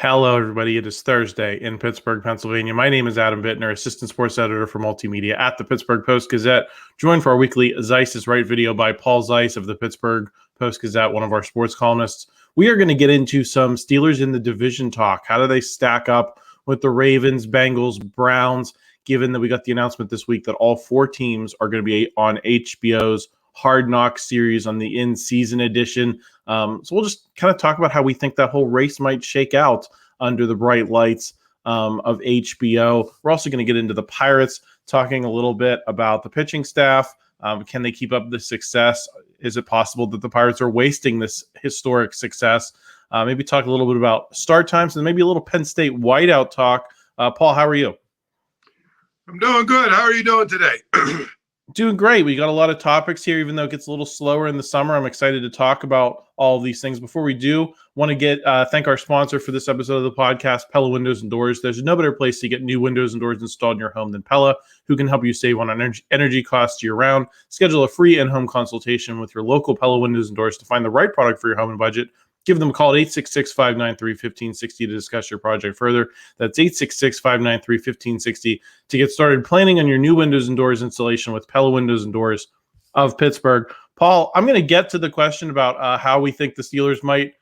Hello, everybody. It is Thursday in Pittsburgh, Pennsylvania. My name is Adam Bittner, assistant sports editor for multimedia at the Pittsburgh Post-Gazette, joined for our weekly Zeise is Right video by Paul Zeise of the Pittsburgh Post-Gazette, one of our sports columnists. We are going to get into some Steelers in the division talk. How do they stack up with the Ravens, Bengals, Browns, given that we got the announcement this week that all four teams are going to be on HBO's Hard Knocks series on the in-season edition. So we'll just kind of talk about how we think that whole race might shake out under the bright lights of HBO. We're also going to get into the Pirates, talking a little bit about the pitching staff. Can they keep up the success? Is it possible that the Pirates are wasting this historic success? Maybe talk a little bit about start times and maybe a little Penn State whiteout talk. Paul, how are you? I'm doing good. How are you doing today? Doing great. We got a lot of topics here, even though it gets a little slower in the summer. I'm excited to talk about all of these things. Before we do, want to thank our sponsor for this episode of the podcast, Pella Windows and Doors. There's no better place to get new windows and doors installed in your home than Pella, who can help you save on energy costs year-round. Schedule a free in-home consultation with your local Pella Windows and Doors to find the right product for your home and budget. Give them a call at 866-593-1560 to discuss your project further. That's 866-593-1560 to get started planning on your new windows and doors installation with Pella Windows and Doors of Pittsburgh. Paul, I'm going to get to the question about how we think the Steelers might,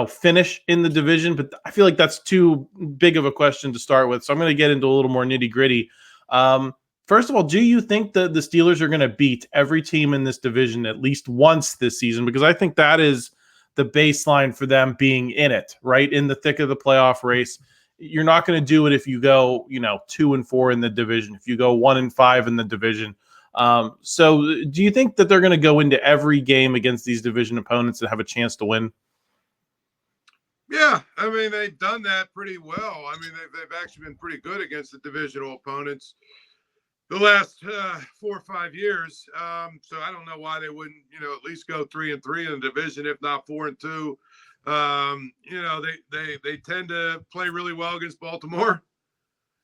finish in the division, but I feel like that's too big of a question to start with. So I'm going to get into a little more nitty-gritty. First of all, do you think that the Steelers are going to beat every team in this division at least once this season? Because I think that is the baseline for them being in it, right? In the thick of the playoff race. You're not going to do it if you go, 2-4 in the division, if you go 1-5 in the division. So do you think that they're going to go into every game against these division opponents and have a chance to win? Yeah, I mean, they've done that pretty well. I mean, they've actually been pretty good against the divisional opponents the last 4 or 5 years. So I don't know why they wouldn't, at least go 3-3 in the division, if not 4-2. They tend to play really well against Baltimore.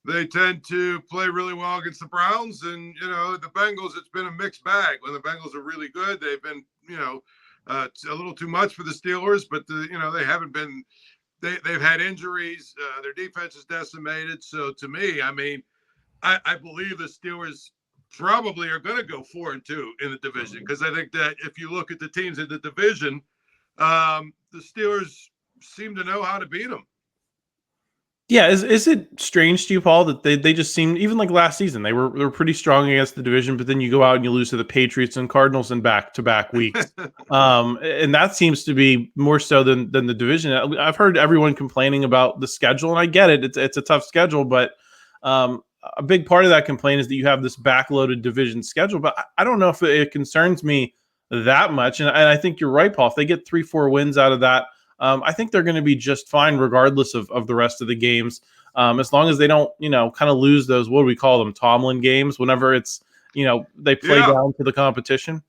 They tend to play really well against the Browns, and the Bengals. It's been a mixed bag. When the Bengals are really good, they've been a little too much for the Steelers, but they haven't been. They've had injuries. Their defense is decimated. So to me, I mean, I believe the Steelers probably are going to go 4-2 in the division, because I think that if you look at the teams in the division, the Steelers seem to know how to beat them. Yeah, is it strange to you, Paul, that they just seem, even like last season, they were pretty strong against the division, but then you go out and you lose to the Patriots and Cardinals in back-to-back weeks, and that seems to be more so than the division. I've heard everyone complaining about the schedule, and I get it; it's a tough schedule, but a big part of that complaint is that you have this backloaded division schedule. But I don't know if it concerns me that much, and I think you're right, Paul. If they get 3-4 wins out of that, I think they're going to be just fine regardless of the rest of the games, as long as they don't, kind of lose those, what do we call them, Tomlin games, whenever it's, they play down to the competition.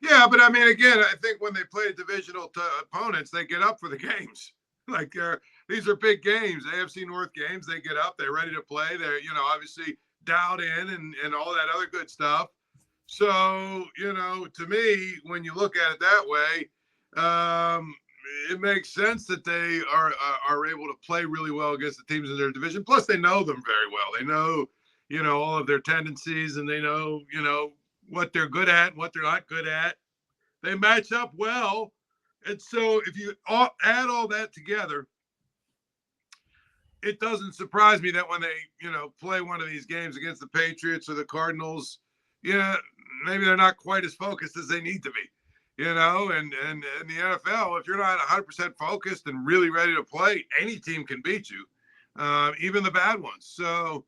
Yeah, but I mean, again, I think when they play divisional opponents, they get up for the games. Like these are big games, AFC North games. They get up, they're ready to play. They're, obviously dialed in and all that other good stuff. So, to me, when you look at it that way, it makes sense that they are able to play really well against the teams in their division. Plus, they know them very well. They know, all of their tendencies, and they know, what they're good at and what they're not good at. They match up well. And so if you add all that together, it doesn't surprise me that when they, play one of these games against the Patriots or the Cardinals, maybe they're not quite as focused as they need to be. And in the NFL, if you're not 100% focused and really ready to play, any team can beat you, even the bad ones. So,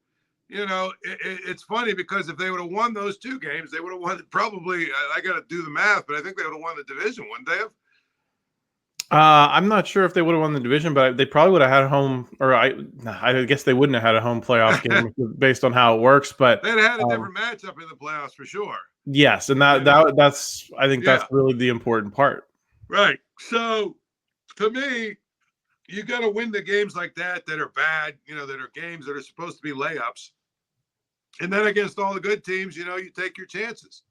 it's funny, because if they would have won those 2 games, they would have won probably, I got to do the math, but I think they would have won the division, wouldn't they have? I'm not sure if they would have won the division, but they probably would have had a home, or I guess they wouldn't have had a home playoff game based on how it works. But they'd had a different matchup in the playoffs for sure. Yes, and that's I think that's really the important part. Right. So to me, you got to win the games like that are bad, that are games that are supposed to be layups. And then against all the good teams, you take your chances.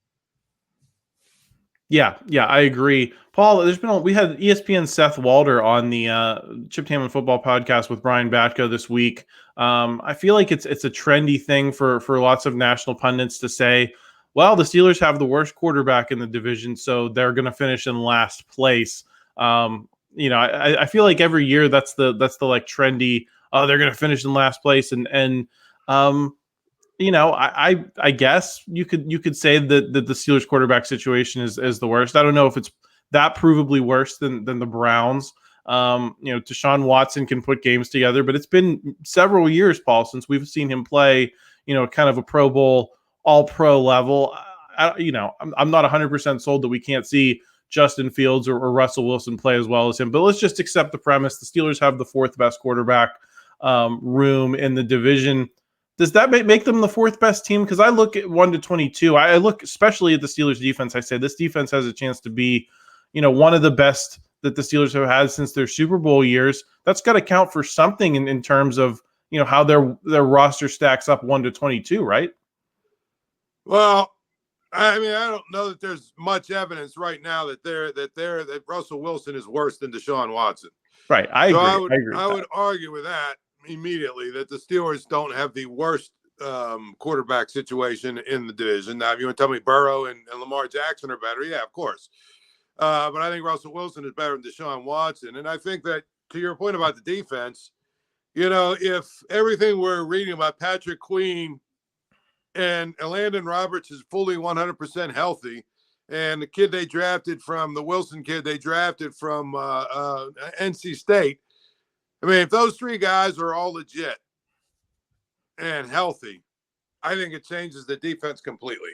Yeah, I agree. Paul, we had ESPN Seth Walder on the Chip Hamlin Football Podcast with Brian Batko this week. I feel like it's a trendy thing for lots of national pundits to say, well, the Steelers have the worst quarterback in the division, so they're going to finish in last place. I feel like every year that's the like trendy. Oh, they're going to finish in last place, and I guess you could say that the Steelers quarterback situation is the worst. I don't know if it's that provably worse than the Browns. Deshaun Watson can put games together, but it's been several years, Paul, since we've seen him play, kind of a Pro Bowl, all pro level. I'm not 100% sold that we can't see Justin Fields or Russell Wilson play as well as him, but let's just accept the premise. The Steelers have the fourth best quarterback room in the division. Does that make them the fourth best team? Because I look at 1 to 22. I look especially at the Steelers defense. I say this defense has a chance to be, one of the best that the Steelers have had since their Super Bowl years. That's got to count for something in terms of, how their roster stacks up 1 to 22, right? Well, I mean, I don't know that there's much evidence right now that Russell Wilson is worse than Deshaun Watson. Right. I agree. I would argue with that immediately, that the Steelers don't have the worst quarterback situation in the division. Now, if you want to tell me Burrow and Lamar Jackson are better, yeah, of course. But I think Russell Wilson is better than Deshaun Watson. And I think that, to your point about the defense, if everything we're reading about Patrick Queen and Landon Roberts is fully 100% healthy, and the Wilson kid they drafted from NC State, I mean, if those three guys are all legit and healthy, I think it changes the defense completely.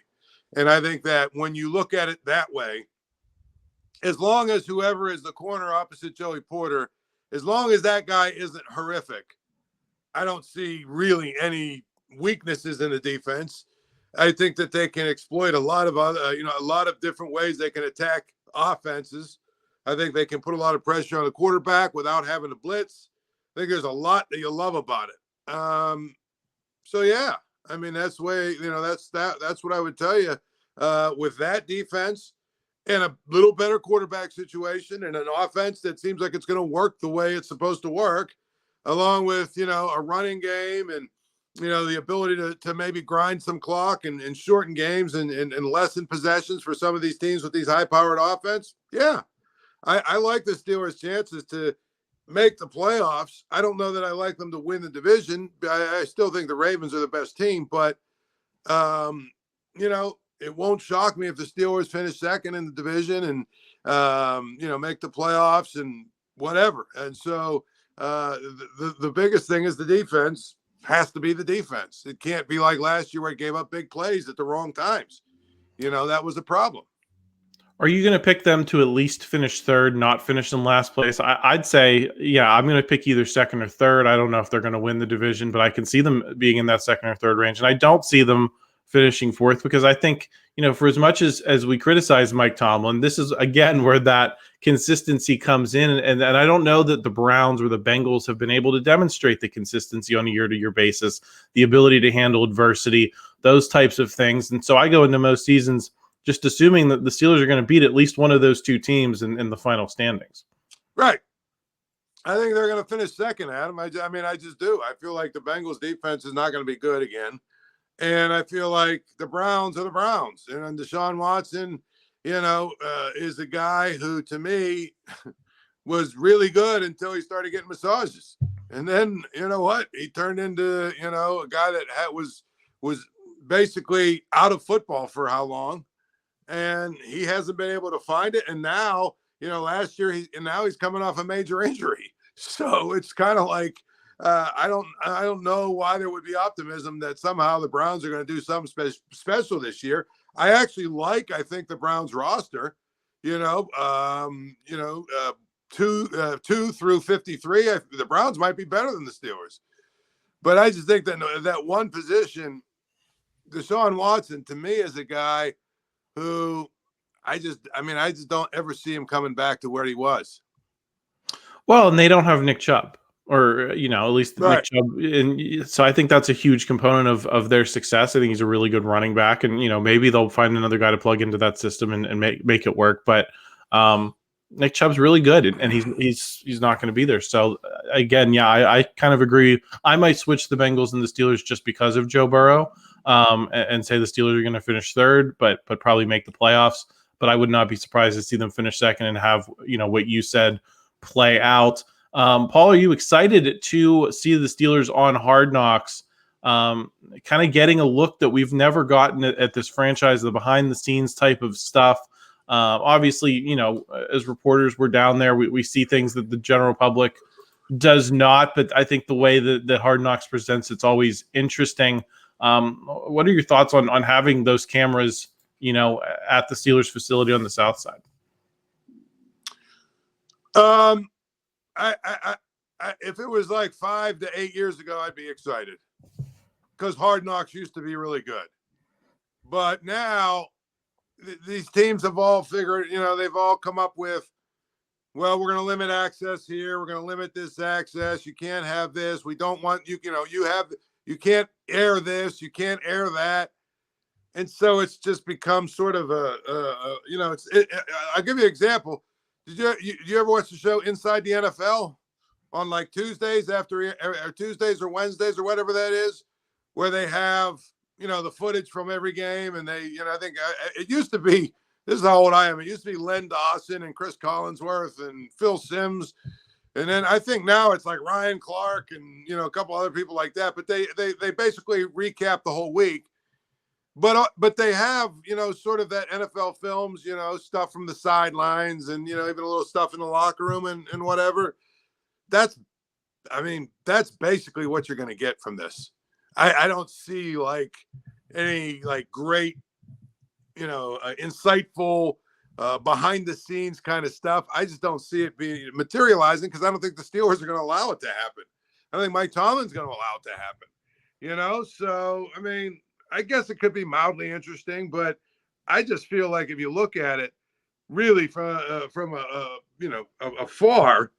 And I think that when you look at it that way, as long as whoever is the corner opposite Joey Porter, as long as that guy isn't horrific, I don't see really any weaknesses in the defense. I think that they can exploit a lot of different ways they can attack offenses. I think they can put a lot of pressure on the quarterback without having to blitz. I think there's a lot that you'll love about it. So yeah, I mean, that's the way, that's what I would tell you, with that defense and a little better quarterback situation and an offense that seems like it's going to work the way it's supposed to work, along with, a running game and, the ability to maybe grind some clock and shorten games and lessen possessions for some of these teams with these high-powered offense. Yeah, I like the Steelers' chances to make the playoffs. I don't know that I like them to win the division. I still think the Ravens are the best team, but, it won't shock me if the Steelers finish second in the division and, make the playoffs and whatever. And so the biggest thing is the defense has to be the defense. It can't be like last year where it gave up big plays at the wrong times. That was a problem. Are you going to pick them to at least finish third, not finish in last place? I'd say, yeah, I'm going to pick either second or third. I don't know if they're going to win the division, but I can see them being in that second or third range. And I don't see them finishing fourth because I think, for as much as we criticize Mike Tomlin, this is, again, where that consistency comes in. And I don't know that the Browns or the Bengals have been able to demonstrate the consistency on a year-to-year basis, the ability to handle adversity, those types of things. And so I go into most seasons just assuming that the Steelers are going to beat at least one of those two teams in the final standings. Right. I think they're going to finish second, Adam. I just do. I feel like the Bengals defense is not going to be good again. And I feel like the Browns are the Browns. And Deshaun Watson, is a guy who, to me, was really good until he started getting massages. And then, he turned into, a guy that was basically out of football for how long? And he hasn't been able to find it. And now, last year, he's coming off a major injury. So it's kind of like, I don't know why there would be optimism that somehow the Browns are going to do something special this year. I think the Browns roster, 2 through 53, the Browns might be better than the Steelers. But I just think that one position, Deshaun Watson, to me, is a guy who I just don't ever see him coming back to where he was. Well, and they don't have Nick Chubb. or at least Right. Nick Chubb. And so I think that's a huge component of their success. I think he's a really good running back, and maybe they'll find another guy to plug into that system and make it work. But Nick Chubb's really good, and he's not going to be there. So again, yeah, I kind of agree. I might switch the Bengals and the Steelers just because of Joe Burrow, and say the Steelers are going to finish third, but probably make the playoffs. But I would not be surprised to see them finish second and have what you said play out. Paul, are you excited to see the Steelers on Hard Knocks? Kind of getting a look that we've never gotten at this franchise, the behind the scenes type of stuff. Obviously, as reporters, we're down there. We see things that the general public does not, but I think the way that Hard Knocks presents, it's always interesting. What are your thoughts on having those cameras, at the Steelers facility on the South Side? If it was like 5 to 8 years ago, I'd be excited because Hard Knocks used to be really good. But now these teams have all figured, they've all come up with, well, we're going to limit access here. We're going to limit this access. You can't have this. We don't want you, you can't air this. You can't air that. And so it's just become sort of I'll give you an example. Did you ever watch the show Inside the NFL on like Tuesdays or Tuesdays or Wednesdays or whatever that is, where they have, the footage from every game, and they, I think it used to be, this is how old I am. It used to be Len Dawson and Chris Collinsworth and Phil Simms. And then I think now it's like Ryan Clark and, a couple other people like that, but they basically recap the whole week. But they have, sort of that NFL films, stuff from the sidelines and, even a little stuff in the locker room and whatever. That's basically what you're going to get from this. I don't see like any like great, insightful, behind the scenes kind of stuff. I just don't see it being materializing because I don't think the Steelers are going to allow it to happen. I think Mike Tomlin's going to allow it to happen, So, I guess it could be mildly interesting, but I just feel like if you look at it really from afar,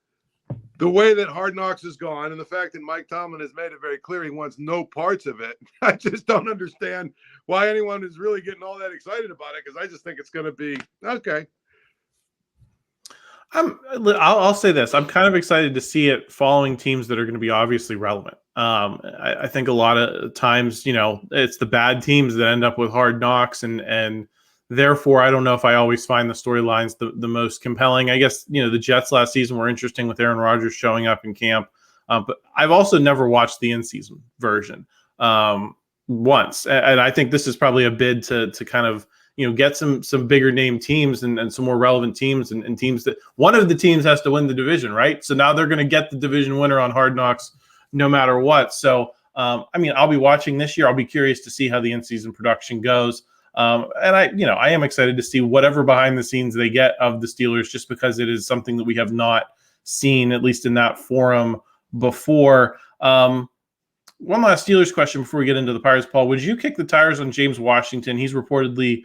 the way that Hard Knocks has gone and the fact that Mike Tomlin has made it very clear he wants no parts of it, I just don't understand why anyone is really getting all that excited about it because I just think it's going to be okay. I'll say this. I'm kind of excited to see it following teams that are going to be obviously relevant. I think a lot of times, it's the bad teams that end up with Hard Knocks, and therefore, I don't know if I always find the storylines the most compelling. I guess, the Jets last season were interesting with Aaron Rodgers showing up in camp, but I've also never watched the in-season version once, and I think this is probably a bid to kind of get some bigger name teams and some more relevant teams and teams that one of the teams has to win the division, right? So now they're going to get the division winner on Hard Knocks no matter what. So, I'll be watching this year. I'll be curious to see how the in-season production goes. And I am excited to see whatever behind the scenes they get of the Steelers, just because it is something that we have not seen, at least in that forum before. One last Steelers question before we get into the Pirates, Paul. Would you kick the tires on James Washington? He's reportedly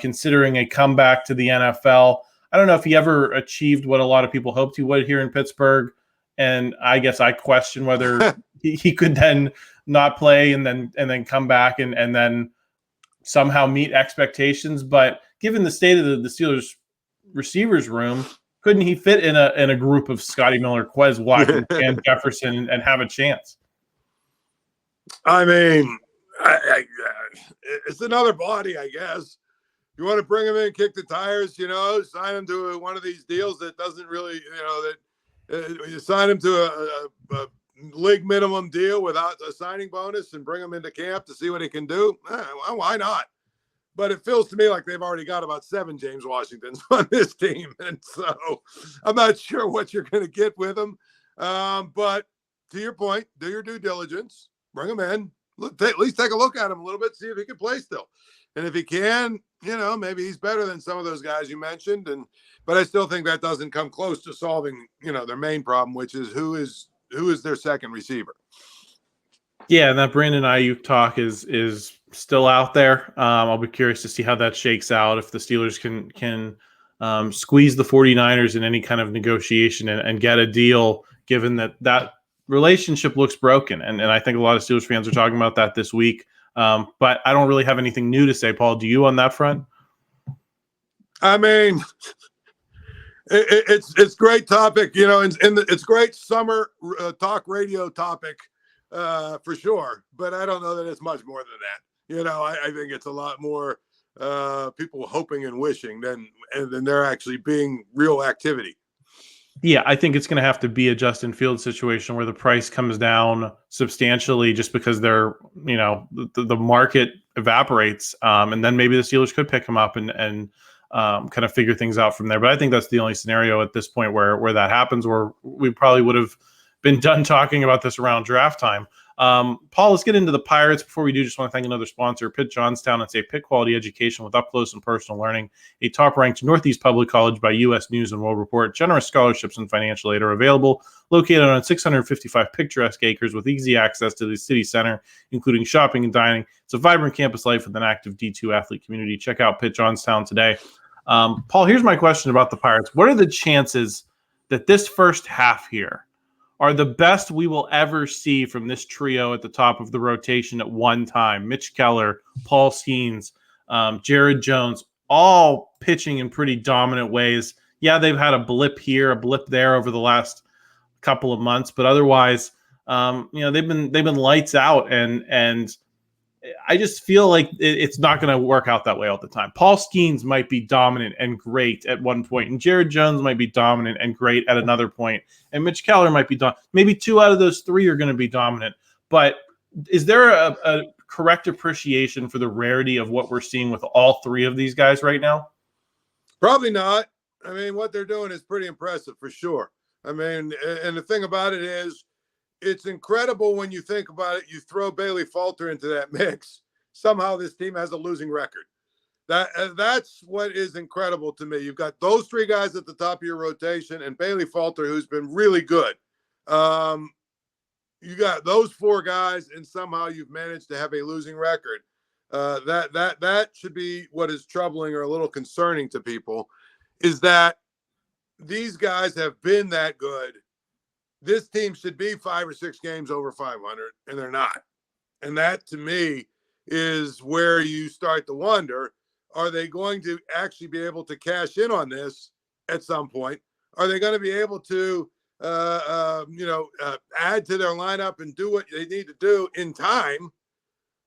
considering a comeback to the NFL. I don't know if he ever achieved what a lot of people hoped he would here in Pittsburgh. And I guess I question whether he could then not play and then come back and then somehow meet expectations. But given the state of the Steelers receivers room, couldn't he fit in a group of Scotty Miller, Quez Watkins, and Jefferson and have a chance? It's another body, I guess. You want to bring him in, kick the tires, sign him to one of these deals that doesn't really, you sign him to a league minimum deal without a signing bonus and bring him into camp to see what he can do. Why not? But it feels to me like they've already got about 7 James Washingtons on this team. And so I'm not sure what you're going to get with him. But to your point, do your due diligence, bring him in, at least take a look at him a little bit, see if he can play still. And if he can, maybe he's better than some of those guys you mentioned. But I still think that doesn't come close to solving, their main problem, which is who is their second receiver. Yeah, and that Brandon Ayuk talk is still out there. I'll be curious to see how that shakes out, if the Steelers can squeeze the 49ers in any kind of negotiation and get a deal, given that relationship looks broken. And I think a lot of Steelers fans are talking about that this week. But I don't really have anything new to say, Paul. Do you on that front? I mean, it's great topic, and it's great summer talk radio topic for sure. But I don't know that it's much more than that. I think it's a lot more people hoping and wishing than there actually being real activity. Yeah, I think it's going to have to be a Justin Fields situation where the price comes down substantially just because they're, the market evaporates. And then maybe the Steelers could pick him up and kind of figure things out from there. But I think that's the only scenario at this point where that happens, where we probably would have been done talking about this around draft time. Paul, let's get into the Pirates. Before we do, just want to thank another sponsor, Pitt Johnstown. It's a Pitt quality education with up close and personal learning. A top-ranked Northeast Public College by U.S. News and World Report. Generous scholarships and financial aid are available. Located on 655 picturesque acres with easy access to the city center, including shopping and dining. It's a vibrant campus life with an active D2 athlete community. Check out Pitt Johnstown today. Paul, here's my question about the Pirates. What are the chances that this first half here are the best we will ever see from this trio at the top of the rotation at one time? Mitch Keller, Paul Skenes, Jared Jones, all pitching in pretty dominant ways. Yeah, they've had a blip here, a blip there over the last couple of months, but otherwise, they've been lights out, and I just feel like it's not going to work out that way all the time. Paul Skenes might be dominant and great at one point, and Jared Jones might be dominant and great at another point, and Mitch Keller might be dominant. Maybe 2 out of those 3 are going to be dominant. But is there a correct appreciation for the rarity of what we're seeing with all 3 of these guys right now? Probably not. I mean, what they're doing is pretty impressive for sure. I mean, and the thing about it is, it's incredible when you think about it. You throw Bailey Falter into that mix. Somehow this team has a losing record. That's what is incredible to me. You've got those 3 guys at the top of your rotation and Bailey Falter, who's been really good. You got those 4 guys, and somehow you've managed to have a losing record. That should be what is troubling or a little concerning to people, is that these guys have been that good. This team should be 5 or 6 games over 500, and they're not. And that, to me, is where you start to wonder, are they going to actually be able to cash in on this at some point? Are they going to be able to, add to their lineup and do what they need to do in time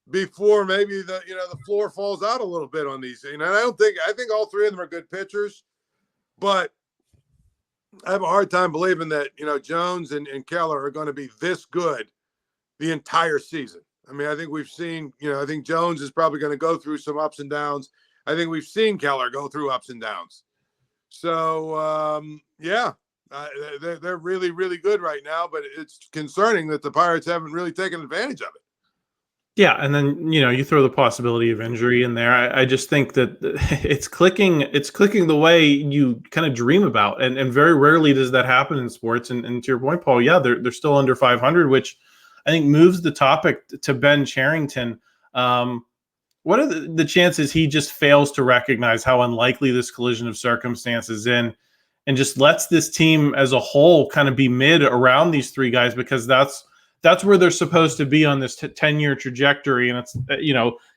before maybe the floor falls out a little bit on these? And I think all 3 of them are good pitchers, but I have a hard time believing that, Jones and Keller are going to be this good the entire season. I mean, I think we've seen, I think Jones is probably going to go through some ups and downs. I think we've seen Keller go through ups and downs. So, they're really, really good right now, but it's concerning that the Pirates haven't really taken advantage of it. Yeah, and then you throw the possibility of injury in there. I just think that it's clicking the way you kind of dream about, and very rarely does that happen in sports. And to your point, Paul, yeah, they're still under 500, which I think moves the topic to Ben Cherington. What are the chances he just fails to recognize how unlikely this collision of circumstances in, and just lets this team as a whole kind of be mid around these 3 guys, because that's where they're supposed to be on this 10-year trajectory. And it's,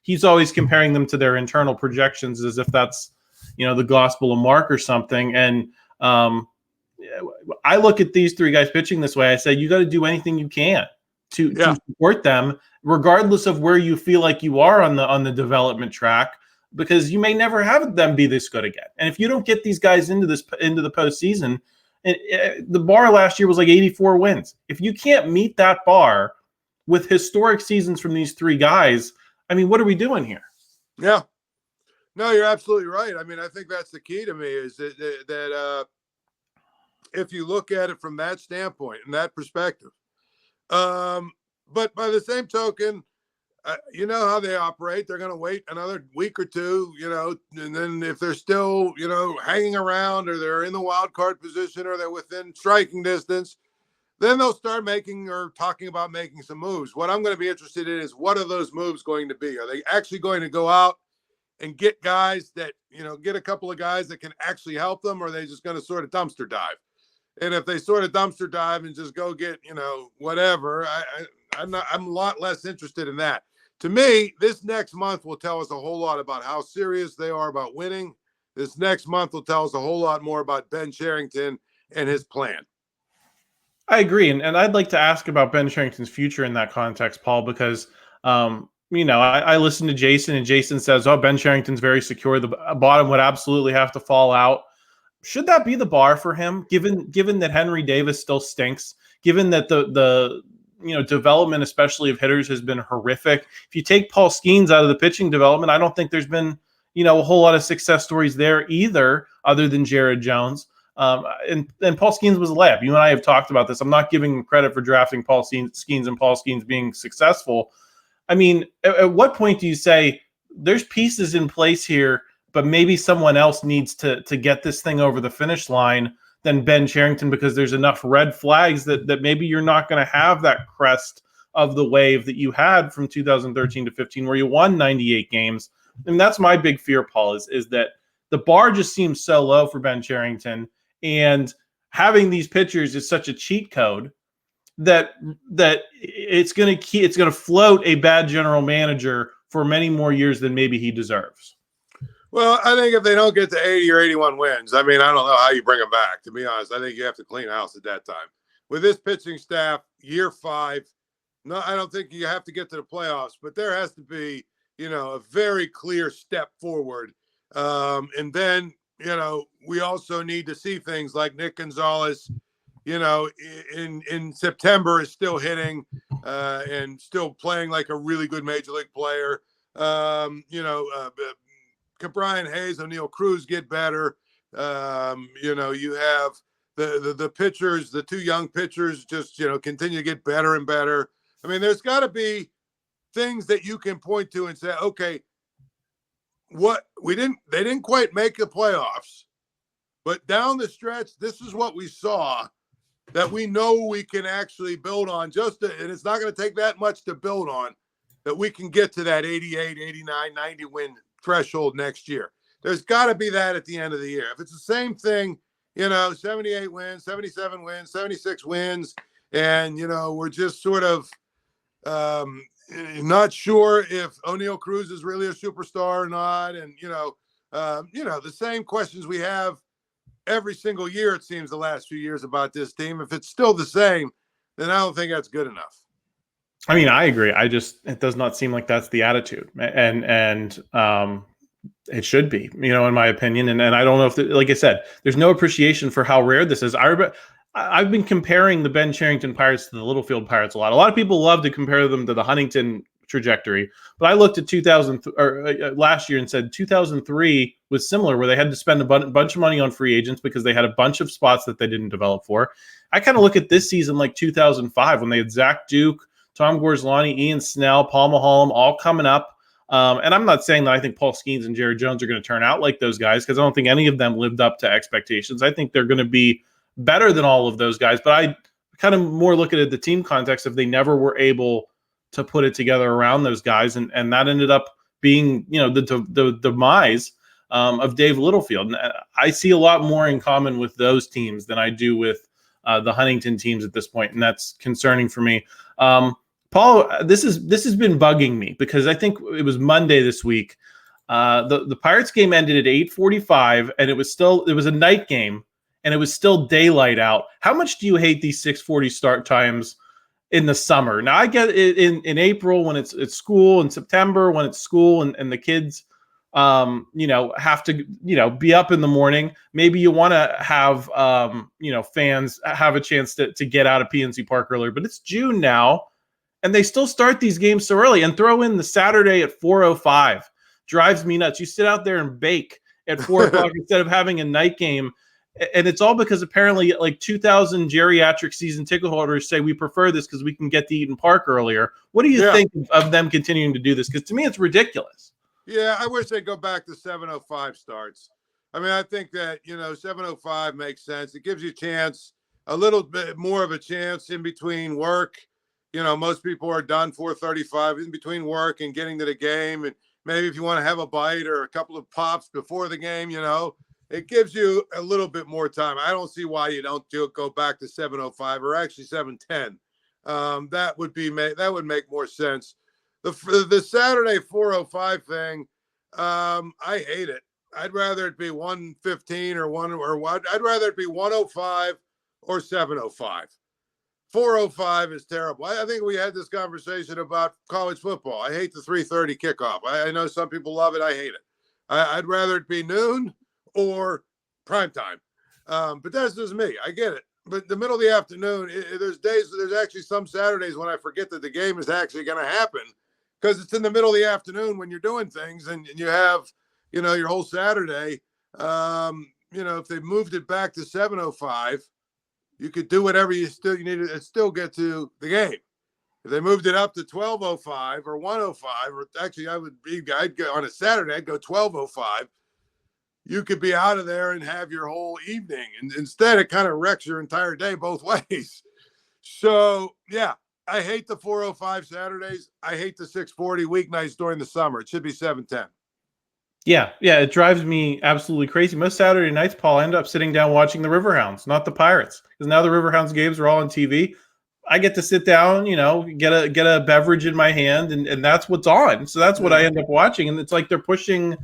he's always comparing them to their internal projections as if that's, the gospel of Mark or something. And I look at these 3 guys pitching this way. I say, you got to do anything you can to support them, regardless of where you feel like you are on the development track, because you may never have them be this good again. And if you don't get these guys into the postseason, the bar last year was like 84 wins. If you can't meet that bar with historic seasons from these 3 guys, I mean, what are we doing here? Yeah. No, you're absolutely right. I mean, I think that's the key to me, is that if you look at it from that standpoint and that perspective. But by the same token, you know how they operate. They're going to wait another week or 2, and then if they're still, hanging around, or they're in the wild card position, or they're within striking distance, then they'll start making or talking about making some moves. What I'm going to be interested in is, what are those moves going to be? Are they actually going to go out and get guys that, get a couple of guys that can actually help them, or are they just going to sort of dumpster dive? And if they sort of dumpster dive and just go get, whatever, I'm a lot less interested in that. To me, this next month will tell us a whole lot about how serious they are about winning. This next month will tell us a whole lot more about Ben Cherington and his plan. I agree. And I'd like to ask about Ben Cherington's future in that context, Paul, because, I listened to Jason, and Jason says, Ben Cherington's very secure. The bottom would absolutely have to fall out. Should that be the bar for him, given that Henry Davis still stinks, given that the development, especially of hitters, has been horrific? If you take Paul Skenes out of the pitching development, I don't think there's been, a whole lot of success stories there either, other than Jared Jones. And Paul Skenes was a layup. You and I have talked about this. I'm not giving him credit for drafting Paul Skenes and Paul Skenes being successful. I mean, at what point do you say there's pieces in place here, but maybe someone else needs to get this thing over the finish line than Ben Cherington, because there's enough red flags that maybe you're not going to have that crest of the wave that you had from 2013 to 15, where you won 98 games. And that's my big fear, Paul, is that the bar just seems so low for Ben Cherington, and having these pitchers is such a cheat code that it's going to float a bad general manager for many more years than maybe he deserves. Well, I think if they don't get to 80 or 81 wins, I don't know how you bring them back, to be honest. I think you have to clean house at that time. With this pitching staff, year 5, no, I don't think you have to get to the playoffs, but there has to be, a very clear step forward. And then, we also need to see things like Nick Gonzalez, in September is still hitting and still playing like a really good major league player. Brian Hayes, O'Neal Cruz get better. You have the pitchers, the 2 young pitchers just, continue to get better and better. I mean, there's got to be things that you can point to and say, okay, they didn't quite make the playoffs, but down the stretch, this is what we saw that we know we can actually build on, and it's not going to take that much to build on, that we can get to that 88, 89, 90 win threshold next year. There's got to be that at the end of the year. If it's the same thing, 78 wins, 77 wins, 76 wins, and, we're just sort of not sure if O'Neal Cruz is really a superstar or not. And, the same questions we have every single year, it seems, the last few years about this team. If it's still the same, then I don't think that's good enough. I mean, I agree. It does not seem like that's the attitude, and it should be, in my opinion. And I don't know if, like I said, there's no appreciation for how rare this is. I've been comparing the Ben Cherington Pirates to the Littlefield Pirates a lot. A lot of people love to compare them to the Huntington trajectory, but I looked at last year and said 2003 was similar, where they had to spend a bunch of money on free agents because they had a bunch of spots that they didn't develop for. I kind of look at this season like 2005, when they had Zach Duke, Tom Gorslani, Ian Snell, Paul Maholm, all coming up. And I'm not saying that I think Paul Skenes and Jared Jones are going to turn out like those guys, because I don't think any of them lived up to expectations. I think they're going to be better than all of those guys, but I kind of more look at it the team context if they never were able to put it together around those guys. And that ended up being, the demise of Dave Littlefield. And I see a lot more in common with those teams than I do with the Huntington teams at this point, and that's concerning for me. Paul, this has been bugging me, because I think it was Monday this week. The Pirates game ended at 8:45, and it was a night game, and it was still daylight out. How much do you hate these 6:40 start times in the summer? Now, I get it in April when it's school, in September when it's school and the kids have to, be up in the morning. Maybe you want to have, fans have a chance to get out of PNC Park earlier, but it's June now, and they still start these games so early, and throw in the Saturday at 4:05. Drives me nuts. You sit out there and bake at 4 o'clock instead of having a night game. And it's all because apparently like 2,000 geriatric season ticket holders say we prefer this because we can get to Eaton Park earlier. What do you think of them continuing to do this? Because to me, it's ridiculous. Yeah, I wish they'd go back to 7:05 starts. I mean, I think that, 7:05 makes sense. It gives you a chance, a little bit more of a chance in between work. Most people are done 4:35 in between work and getting to the game. And maybe if you want to have a bite or a couple of pops before the game, it gives you a little bit more time. I don't see why you don't go back to 7:05 or actually 7:10. That would make more sense. The Saturday 4:05 thing, I hate it. I'd rather it be 1:15 or what. I'd rather it be 1:05 or 7:05. 4:05 is terrible. I think we had this conversation about college football. I hate the 3:30 kickoff. I know some people love it. I hate it. I'd rather it be noon or prime time. But that's just me. I get it. But the middle of the afternoon, there's actually some Saturdays when I forget that the game is actually going to happen because it's in the middle of the afternoon when you're doing things and you have, your whole Saturday. If they moved it back to 7:05, you could do whatever you needed and still get to the game. If they moved it up to 12:05 or 1:05, or actually I'd go on a Saturday, I'd go 12:05. You could be out of there and have your whole evening. And instead, it kind of wrecks your entire day both ways. So, yeah, I hate the 4:05 Saturdays. I hate the 6:40 weeknights during the summer. It should be 7:10. Yeah, it drives me absolutely crazy. Most Saturday nights, Paul, I end up sitting down watching the Riverhounds, not the Pirates, because now the Riverhounds games are all on TV. I get to sit down, get a beverage in my hand, and that's what's on. So that's what I end up watching, and it's like they're pushing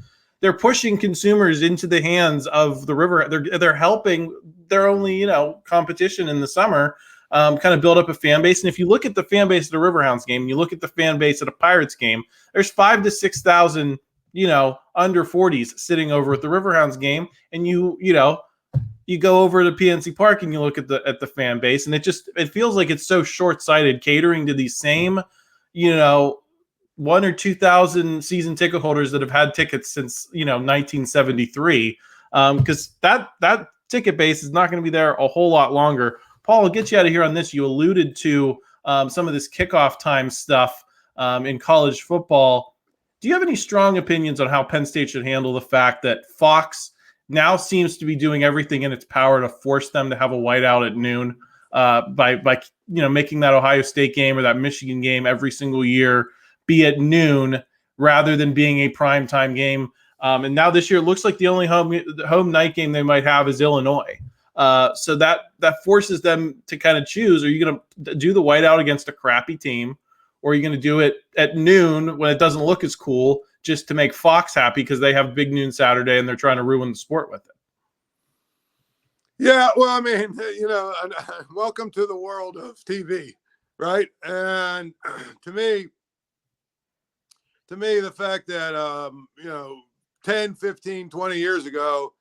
consumers into the hands of the river. They're helping their only competition in the summer kind of build up a fan base. And if you look at the fan base of the Riverhounds game, and you look at the fan base at a Pirates game, there's 5,000 to 6,000 under 40s sitting over at the Riverhounds game, and you go over to PNC Park and you look at the fan base, and it feels like it's so short-sighted, catering to these same 1,000 or 2,000 season ticket holders that have had tickets since 1973, because that ticket base is not going to be there a whole lot longer. Paul, I'll get you out of here on this. You alluded to some of this kickoff time stuff in college football. Do you have any strong opinions on how Penn State should handle the fact that Fox now seems to be doing everything in its power to force them to have a whiteout at noon by making that Ohio State game or that Michigan game every single year be at noon rather than being a primetime game? And now this year, it looks like the only home night game they might have is Illinois. So that forces them to kind of choose: are you going to do the whiteout against a crappy team, or are you going to do it at noon when it doesn't look as cool just to make Fox happy because they have big noon Saturday and they're trying to ruin the sport with it? Yeah, well, I mean, welcome to the world of TV, right? And to me, the fact that, 10, 15, 20 years ago,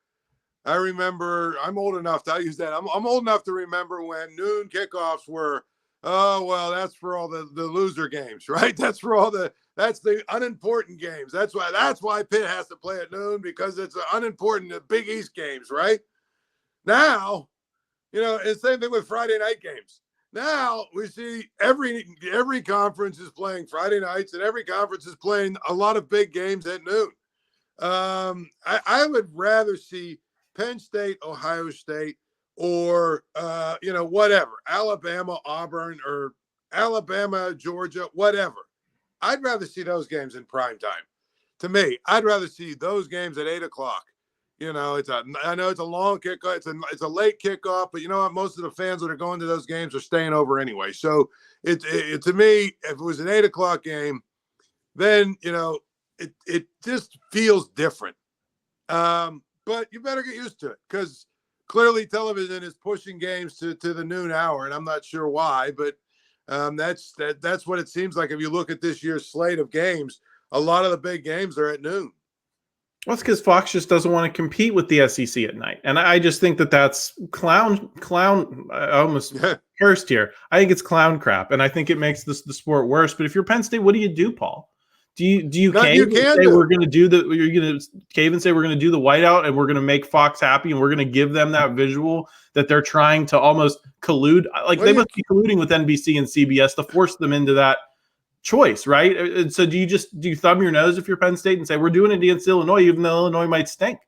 I remember, I'm old enough to use that. I'm old enough to remember when noon kickoffs were, oh, well, that's for all the loser games, right? That's the unimportant games. That's why Pitt has to play at noon, because it's the unimportant, the Big East games, right? Now, it's the same thing with Friday night games. Now we see every conference is playing Friday nights, and every conference is playing a lot of big games at noon. I would rather see Penn State, Ohio State, or whatever, Alabama, Auburn, or Alabama, Georgia, whatever. I'd rather see those games in prime time. To me, I'd rather see those games at 8:00. I know it's a long kickoff. It's a late kickoff, but you know what? Most of the fans that are going to those games are staying over anyway. So it to me, if it was an 8:00 game, then it just feels different. But you better get used to it, because clearly television is pushing games to the noon hour, and I'm not sure why, but that's what it seems like. If you look at this year's slate of games, a lot of the big games are at noon. Well, it's because Fox just doesn't want to compete with the SEC at night. And I just think that's clown, I almost cursed here. I think it's clown crap, and I think it makes the sport worse. But if you're Penn State, what do you do, Paul? Do you cave and say we're going to do the whiteout, and we're going to make Fox happy, and we're going to give them that visual that they're trying to almost collude? Like, they must be colluding with NBC and CBS to force them into that choice, right? And so do you thumb your nose if you're Penn State and say we're doing it against Illinois, even though Illinois might stink?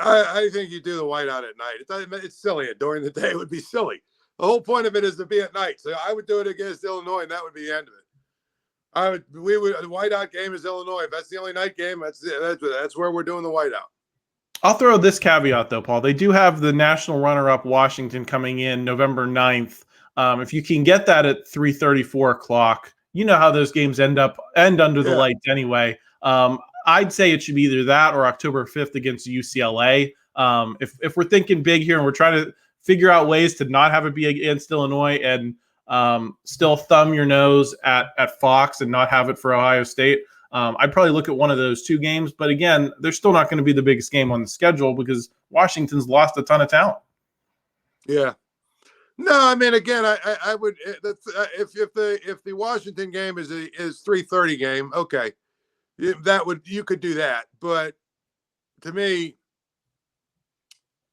I think you do the whiteout at night. It's silly. During the day, it would be silly. The whole point of it is to be at night. So I would do it against Illinois, and that would be the end of it. The whiteout game is Illinois. If that's the only night game, that's where we're doing the whiteout. I'll throw this caveat, though, Paul. They do have the national runner-up Washington coming in November 9th. If you can get that at 3:30, 4 o'clock, you know how those games end under the lights anyway. I'd say it should be either that or October 5th against UCLA. If we're thinking big here and we're trying to figure out ways to not have it be against Illinois and still thumb your nose at Fox and not have it for Ohio State, I'd probably look at one of those two games. But again, they're still not going to be the biggest game on the schedule because Washington's lost a ton of talent. Yeah. No, I mean, again, I would if the Washington game is 3:30 game, okay, you could do that. But to me,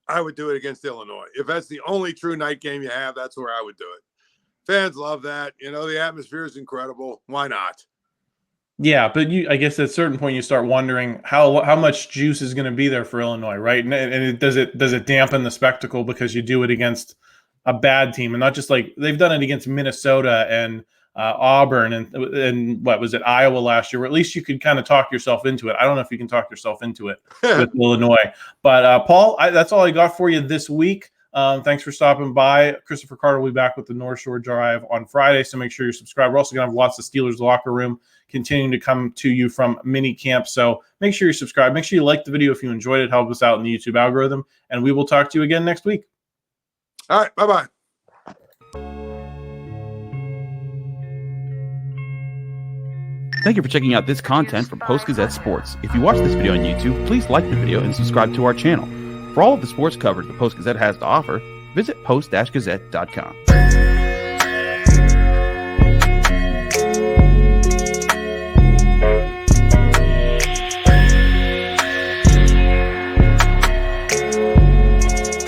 I would do it against Illinois. If that's the only true night game you have, that's where I would do it. Fans love that. The atmosphere is incredible. Why not? Yeah, but I guess at a certain point you start wondering how much juice is going to be there for Illinois, right? And does it dampen the spectacle because you do it against a bad team and not just like they've done it against Minnesota and Auburn and what was it, Iowa last year, where at least you could kind of talk yourself into it. I don't know if you can talk yourself into it with Illinois. But Paul, that's all I got for you this week. Thanks for stopping by. Christopher Carter will be back with the North Shore Drive on Friday, so make sure you're subscribed. We're also going to have lots of Steelers locker room continuing to come to you from mini camp, so make sure you're subscribed. Make sure you like the video if you enjoyed it. Help us out in the YouTube algorithm, and we will talk to you again next week. All right, bye-bye. Thank you for checking out this content from Post-Gazette Sports. If you watch this video on YouTube, please like the video and subscribe to our channel. For all of the sports coverage the Post-Gazette has to offer, visit post-gazette.com.